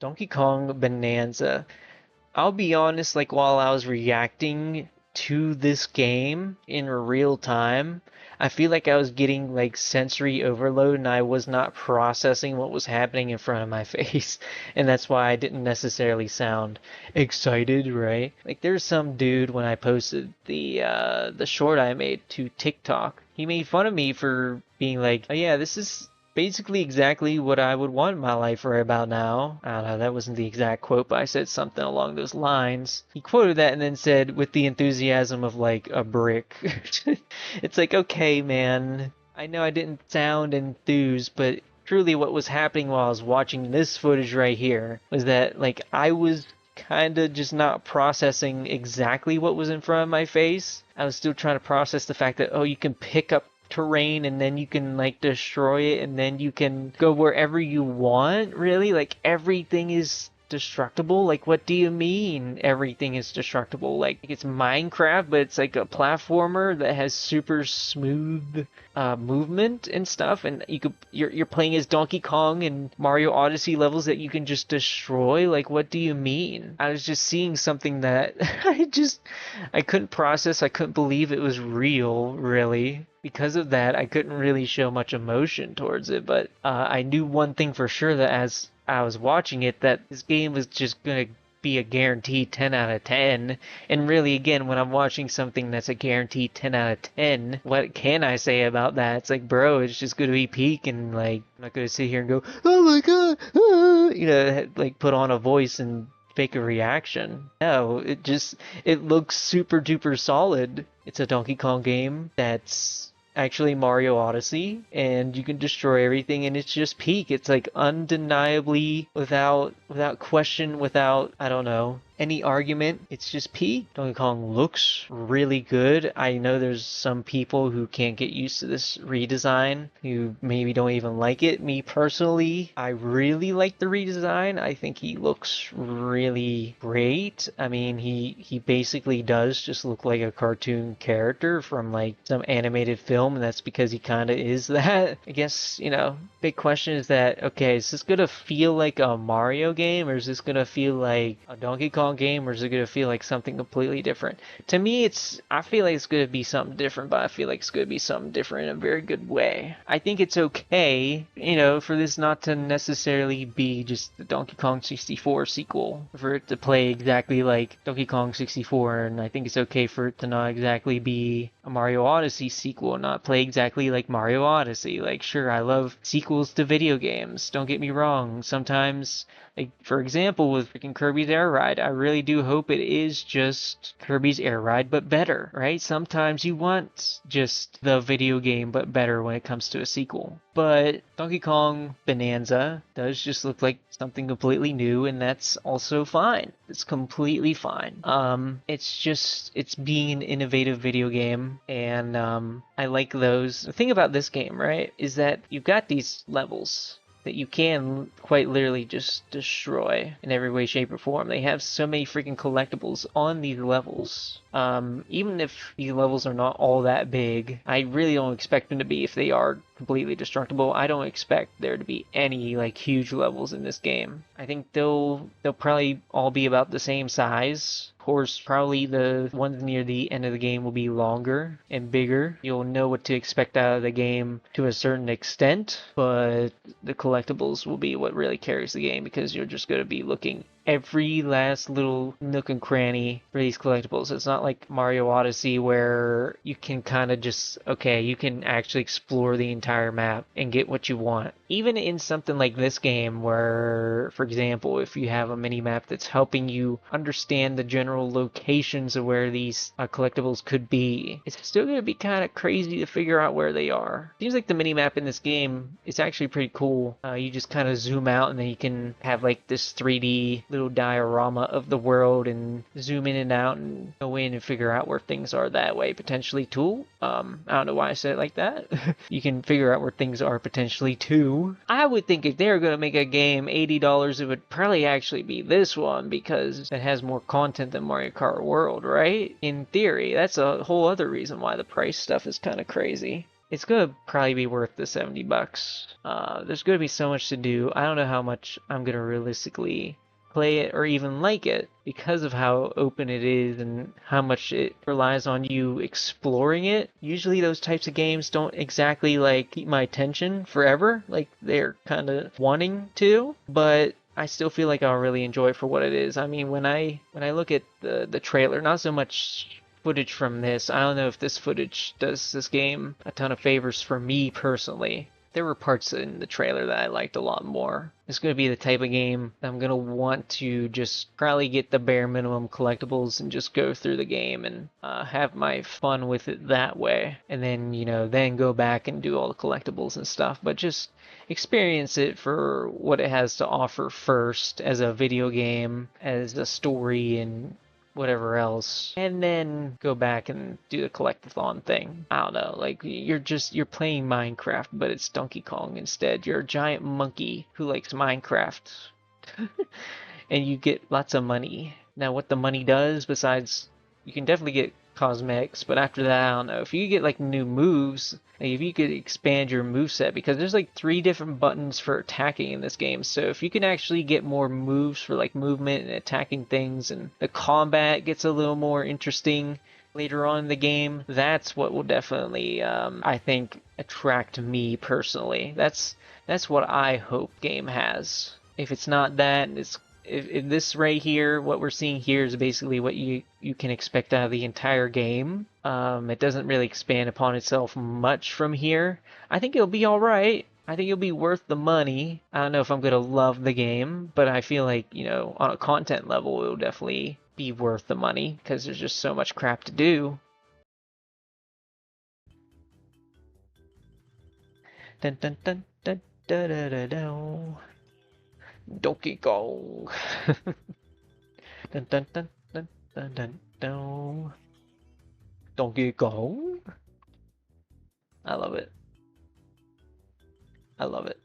Donkey Kong Bonanza. I'll be honest, like while I was reacting to this game in real time, I feel like I was getting like sensory overload and I was not processing what was happening in front of my face. And that's why I didn't necessarily sound excited, right? Like there's some dude when I posted the short I made to TikTok. He made fun of me for being like, "Oh yeah, this is basically exactly what I would want in my life right about now." I don't know, that wasn't the exact quote, but I said something along those lines. He quoted that and then said, with the enthusiasm of like a brick. It's like, okay, man, I know I didn't sound enthused, but truly what was happening while I was watching this footage right here was that, like, I was kind of just not processing exactly what was in front of my face. I was still trying to process the fact that, oh, you can pick up terrain and then you can like destroy it and then you can go wherever you want, really? Like everything is destructible? Like what do you mean everything is destructible? Like it's Minecraft, but it's like a platformer that has super smooth movement and stuff, and you're playing as Donkey Kong and Mario Odyssey levels that you can just destroy. Like what do you mean? I was just seeing something that I couldn't process. I couldn't believe it was real, really. Because of that, I couldn't really show much emotion towards it, but I knew one thing for sure, that as I was watching it, that this game was just gonna be a guaranteed 10 out of 10. And really, again, when I'm watching something that's a guaranteed 10 out of 10, what can I say about that? It's like, bro, it's just gonna be peak, and like, I'm not gonna sit here and go, oh my god, ah, like put on a voice and fake a reaction. No, it looks super duper solid. It's a Donkey Kong game that's actually Mario Odyssey, and you can destroy everything, and it's just peak. It's like undeniably, without question, without, I don't know, any argument, it's just peak. Donkey Kong looks really good. I know there's some people who can't get used to this redesign, who maybe don't even like it. Me personally, I really like the redesign. I think he looks really great. I mean, he basically does just look like a cartoon character from like some animated film, and that's because he kind of is that. I guess, big question is that, okay, is this gonna feel like a Mario game, or is this gonna feel like a Donkey Kong game, or is it gonna feel like something completely different? To me, I feel like it's gonna be something different, but I feel like it's gonna be something different in a very good way. I think it's okay, for this not to necessarily be just the Donkey Kong 64 sequel, for it to play exactly like Donkey Kong 64, and I think it's okay for it to not exactly be a Mario Odyssey sequel, not play exactly like Mario Odyssey. Like, sure, I love sequels to video games, don't get me wrong. Sometimes, like, for example, with freaking Kirby's Air Ride, I really do hope it is just Kirby's Air Ride, but better, right? Sometimes you want just the video game, but better when it comes to a sequel. But Donkey Kong Bonanza does just look like something completely new, and that's also fine. It's completely fine. It's being an innovative video game, and I like those. The thing about this game, right, is that you've got these levels that you can quite literally just destroy in every way, shape, or form. They have so many freaking collectibles on these levels. Even if these levels are not all that big, I really don't expect them to be if they are completely destructible. I don't expect there to be any like huge levels in this game. I think they'll probably all be about the same size. Of course, probably the ones near the end of the game will be longer and bigger. You'll know what to expect out of the game to a certain extent, but the collectibles will be what really carries the game, because you're just going to be looking every last little nook and cranny for these collectibles. It's not like Mario Odyssey where you can kind of just, okay, you can actually explore the entire map and get what you want. Even in something like this game where, for example, if you have a mini map that's helping you understand the general locations of where these collectibles could be, it's still going to be kind of crazy to figure out where they are. Seems like the mini map in this game is actually pretty cool. You just kind of zoom out and then you can have like this 3D little diorama of the world and zoom in and out and go in and figure out where things are that way. Potentially too. I don't know why I said it like that. You can figure out where things are potentially too. I would think if they were going to make a game $80, it would probably actually be this one, because it has more content than Mario Kart World, right? In theory, that's a whole other reason why the price stuff is kind of crazy. it's gonna probably be worth the 70 bucks. There's gonna be so much to do. I don't know how much I'm gonna realistically play it or even like it because of how open it is and how much it relies on you exploring it. Usually those types of games don't exactly like keep my attention forever, like they're kind of wanting to, but I still feel like I'll really enjoy it for what it is. I mean, when I look at the trailer, not so much footage from this. I don't know if this footage does this game a ton of favors for me personally. There were parts in the trailer that I liked a lot more. It's going to be the type of game I'm going to want to just probably get the bare minimum collectibles and just go through the game and have my fun with it that way. And then, then go back and do all the collectibles and stuff. But just experience it for what it has to offer first as a video game, as a story, and whatever else, and then go back and do the collectathon thing. I don't know, like you're playing Minecraft, but it's Donkey Kong instead. You're a giant monkey who likes Minecraft, and you get lots of money. Now, what the money does, besides you can definitely get cosmetics, but after that, I don't know. If you get like new moves, like if you could expand your move set, because there's like 3 different buttons for attacking in this game. So if you can actually get more moves for like movement and attacking things, and the combat gets a little more interesting later on in the game, that's what will definitely, I think, attract me personally. That's what I hope game has. If it's not that, it's if this right here, what we're seeing here is basically what you can expect out of the entire game. It doesn't really expand upon itself much from here. I think it'll be all right. I think it'll be worth the money. I don't know if I'm gonna love the game, but I feel like, on a content level, it'll definitely be worth the money because there's just so much crap to do. Dun dun dun dun dun dun dun dun. Donkey Kong. Dun dun dun dun dun dun dun. Donkey Kong. I love it. I love it.